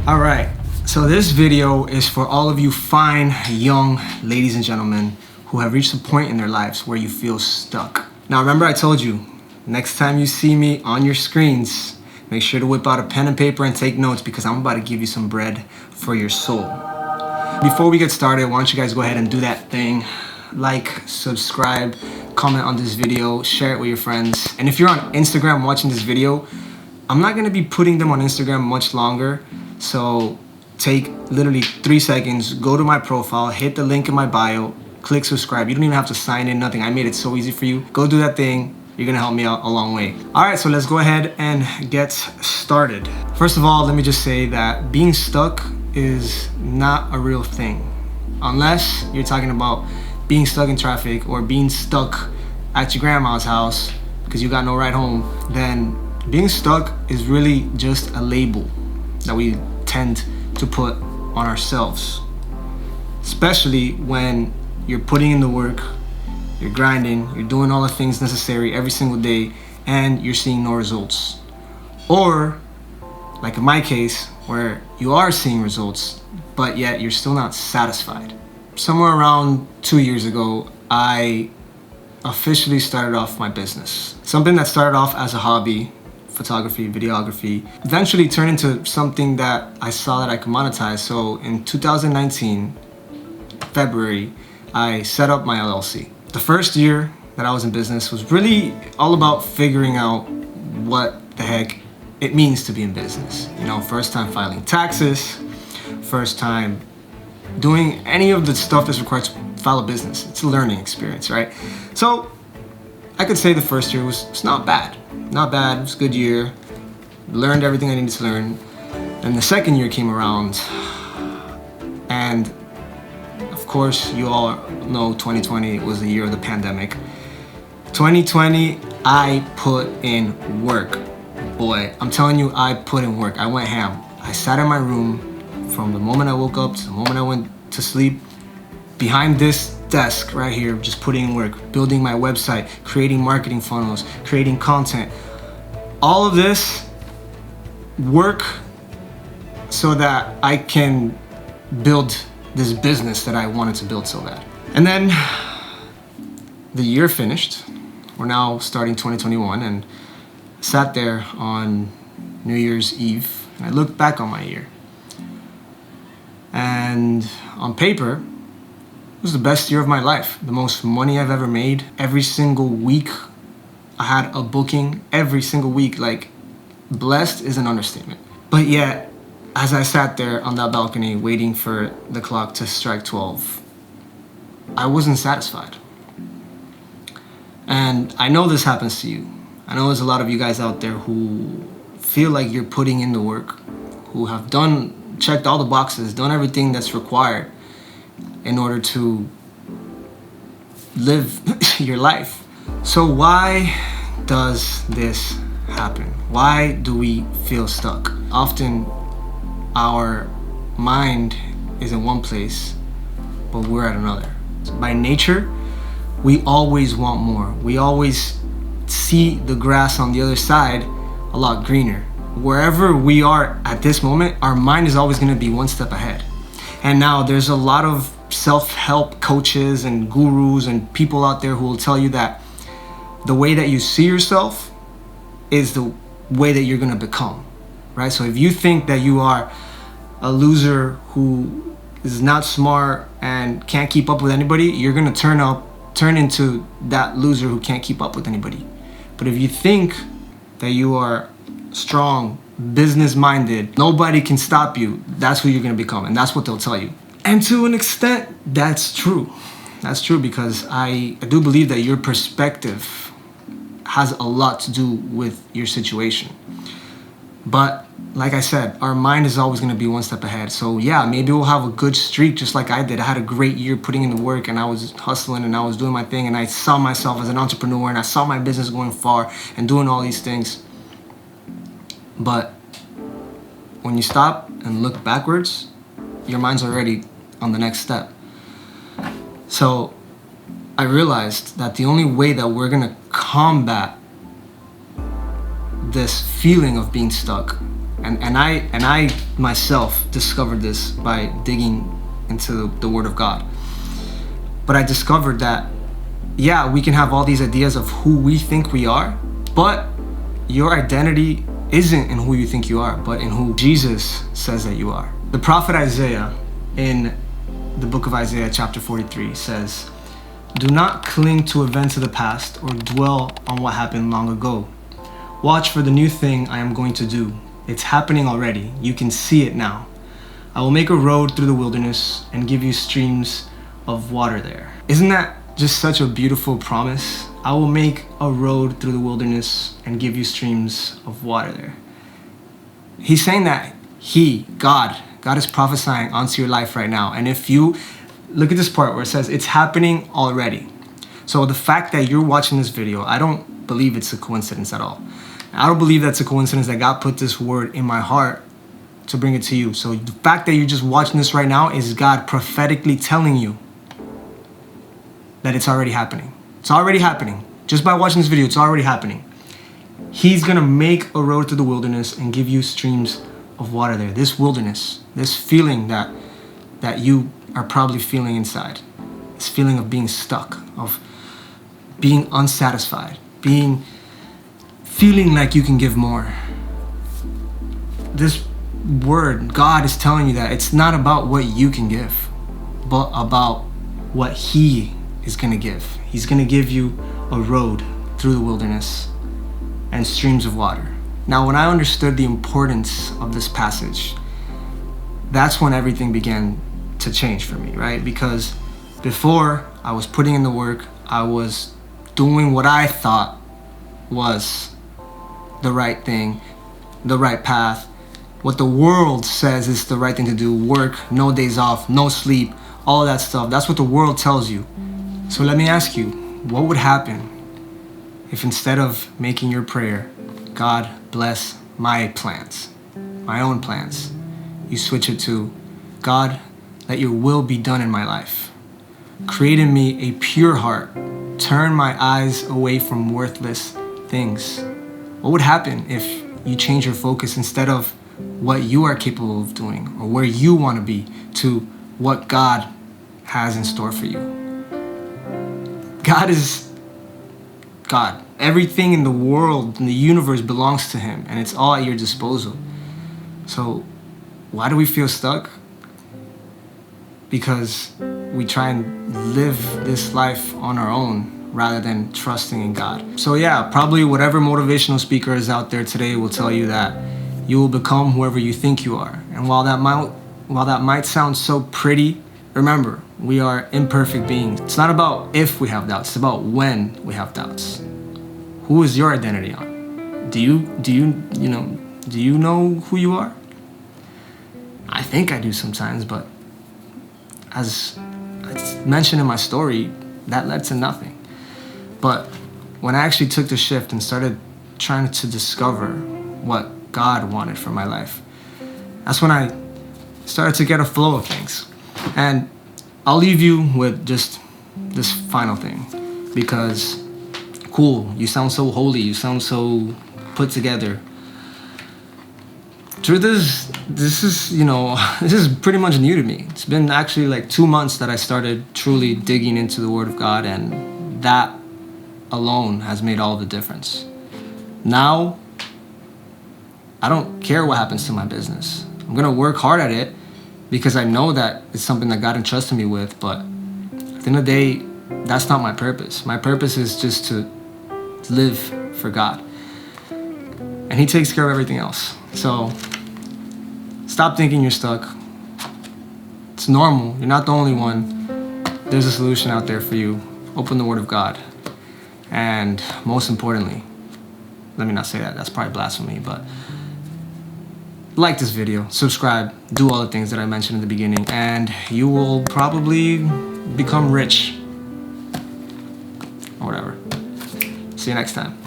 All right, so this video is for all of you fine, young ladies and gentlemen who have reached a point in their lives where you feel stuck. Now, remember I told you, next time you see me on your screens, make sure to whip out a pen and paper and take notes because I'm about to give you some bread for your soul. Before we get started, why don't you guys go ahead and do that thing. Like, subscribe, comment on this video, share it with your friends. And if you're on Instagram watching this video, I'm not gonna be putting them on Instagram much longer. So take literally 3 seconds, go to my profile, hit the link in my bio, click subscribe. You don't even have to sign in, nothing. I made it so easy for you. Go do that thing. You're gonna help me out a long way. All right, so let's go ahead and get started. First of all, let me just say that being stuck is not a real thing. Unless you're talking about being stuck in traffic or being stuck at your grandma's house because you got no ride home, then being stuck is really just a label that we tend to put on ourselves. Especially when you're putting in the work, you're grinding, you're doing all the things necessary every single day, and you're seeing no results. Or, like in my case, where you are seeing results, but yet you're still not satisfied. Somewhere around 2 years ago, I officially started off my business. Something that started off as a hobby, photography, videography, eventually turned into something that I saw that I could monetize. So in 2019, February, I set up my LLC. The first year that I was in business was really all about figuring out what the heck it means to be in business. You know, first time filing taxes, first time doing any of the stuff that's required to file a business. It's a learning experience, right? So I could say the first year was not bad. Not bad, it was a good year. Learned everything I needed to learn. And the second year came around, and of course, you all know 2020 was the year of the pandemic. 2020, I put in work. Boy, I'm telling you, I put in work. I went ham. I sat in my room from the moment I woke up to the moment I went to sleep, behind this desk right here, just putting in work, building my website, creating marketing funnels, creating content. All of this work so that I can build this business that I wanted to build so bad. And then the year finished. We're now starting 2021, and sat there on New Year's Eve and I looked back on my year. And on paper, it was the best year of my life. The most money I've ever made. Every single week I had a booking. Every single week. Like, blessed is an understatement. But yet, as I sat there on that balcony waiting for the clock to strike 12, I wasn't satisfied. And I know this happens to you. I know there's a lot of you guys out there who feel like you're putting in the work, who have checked all the boxes, done everything that's required in order to live your life. So why does this happen? Why do we feel stuck? Often our mind is in one place, but we're at another. By nature, we always want more. We always see the grass on the other side a lot greener. Wherever we are at this moment, our mind is always gonna be one step ahead. And now there's a lot of self-help coaches and gurus and people out there who will tell you that the way that you see yourself is the way that you're gonna become, right? So if you think that you are a loser who is not smart and can't keep up with anybody, you're gonna turn into that loser who can't keep up with anybody. But if you think that you are strong, business-minded, nobody can stop you, that's who you're gonna become, and that's what they'll tell you. And to an extent, that's true. That's true because I do believe that your perspective has a lot to do with your situation. But like I said, our mind is always gonna be one step ahead. So yeah, maybe we'll have a good streak just like I did. I had a great year putting in the work and I was hustling and I was doing my thing and I saw myself as an entrepreneur and I saw my business going far and doing all these things. But when you stop and look backwards, your mind's already on the next step. So I realized that the only way that we're gonna combat this feeling of being stuck And I myself discovered this by digging into the Word of God. But I discovered that, yeah, we can have all these ideas of who we think we are, but your identity isn't in who you think you are, but in who Jesus says that you are. The prophet Isaiah, in the book of Isaiah chapter 43, says, "Do not cling to events of the past or dwell on what happened long ago. Watch for the new thing I am going to do. It's happening already. You can see it now. I will make a road through the wilderness and give you streams of water there." Isn't that just such a beautiful promise? I will make a road through the wilderness and give you streams of water there. He's saying that God is prophesying onto your life right now. And if you look at this part where it says it's happening already. So the fact that you're watching this video, I don't believe it's a coincidence at all. I don't believe that's a coincidence that God put this word in my heart to bring it to you. So the fact that you're just watching this right now is God prophetically telling you that it's already happening. It's already happening. Just by watching this video, it's already happening. He's gonna make a road through the wilderness and give you streams of water there. This wilderness, this feeling that you are probably feeling inside. This feeling of being stuck, of being unsatisfied, feeling like you can give more. This word, God is telling you that it's not about what you can give, but about what He is gonna give. He's gonna give you a road through the wilderness and streams of water. Now, when I understood the importance of this passage, that's when everything began to change for me, right? Because before, I was putting in the work, I was doing what I thought was the right thing, the right path, what the world says is the right thing to do: work, no days off, no sleep, all that stuff. That's what the world tells you. So let me ask you, what would happen if instead of making your prayer, "God bless my plans, my own plans," you switch it to, "God, let your will be done in my life. Create in me a pure heart. Turn my eyes away from worthless things"? What would happen if you change your focus instead of what you are capable of doing or where you want to be to what God has in store for you? God is God. Everything in the world, in the universe, belongs to Him, and it's all at your disposal. So why do we feel stuck? Because we try and live this life on our own rather than trusting in God. So yeah, probably whatever motivational speaker is out there today will tell you that you will become whoever you think you are. And while that might sound so pretty, remember, we are imperfect beings. It's not about if we have doubts, it's about when we have doubts. Who is your identity on? Do you know who you are? I think I do sometimes, but as I mentioned in my story, that led to nothing. But when I actually took the shift and started trying to discover what God wanted for my life, that's when I started to get a flow of things. And I'll leave you with just this final thing, because cool, you sound so holy, you sound so put together. Truth is, this is pretty much new to me. It's been actually like 2 months that I started truly digging into the Word of God, and that alone has made all the difference. Now, I don't care what happens to my business. I'm gonna work hard at it because I know that it's something that God entrusted me with, but at the end of the day, that's not my purpose. My purpose is just to live for God. And He takes care of everything else. So stop thinking you're stuck. It's normal. You're not the only one. There's a solution out there for you. Open the Word of God. And most importantly, let me not say that. That's probably blasphemy, but like this video, subscribe, do all the things that I mentioned in the beginning, and you will probably become rich. Or whatever. See you next time.